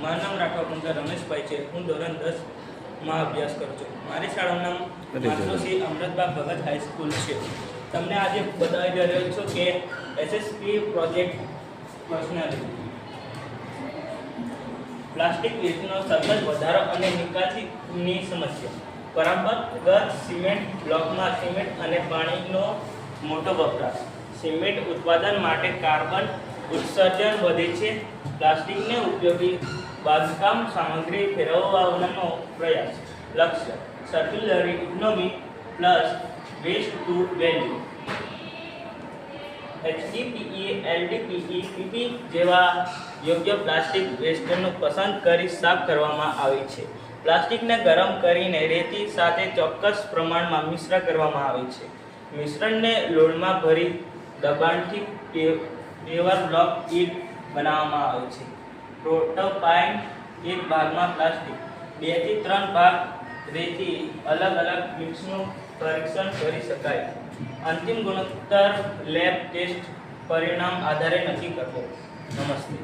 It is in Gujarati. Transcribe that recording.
મારું નામ રાઠવા કુંદર રમેશભાઈ છે. હું ધોરણ 10માં અભ્યાસ કરું છું. મારી શાળાનું નામ માતૃશ્રી અમૃતબા ભગત હાઈસ્કૂલ છે. તમને આજે બતાવી રહ્યો છું કે એસએસપી પ્રોજેક્ટ પર્સનલી પ્લાસ્ટિક વેસ્ટનો સતત વધારો અને નિકાસની સમસ્યા. પરંપરાગત સિમેન્ટ બ્લોકમાં સિમેન્ટ અને પાણીનો મોટો વપરાશ. સિમેન્ટ ઉત્પાદન માટે કાર્બન ઉત્સર્જન વધે છે. પ્લાસ્ટિકને ઉપયોગી બાંધકામ સામગ્રી ફેરવવાનો પ્રયાસ. લક્ષ્ય circular economy plus waste to value. HDPE, LDPE, PP જેવા યોગ્ય પ્લાસ્ટિક વેસ્ટનું પસંદ કરી સાફ કરવામાં આવે છે. પ્લાસ્ટિકને ગરમ કરીને રેતી સાથે ચોક્કસ પ્રમાણમાં મિશ્ર કરવામાં આવે છે. મિશ્રણને લોડમાં ભરી દબાણથી પેવર બ્લોક ઈટ બનાવવામાં આવે છે. પ્રોટોટાઇપ એક ભાગમાં પ્લાસ્ટિક, 2 થી 3 ભાગ રેતી અલગ અલગ મિક્સનું પરીક્ષણ કરી શકાય. અંતિમ ગુણોત્તર લેબ ટેસ્ટ પરિણામ આધારે નક્કી કરવો. નમસ્તે.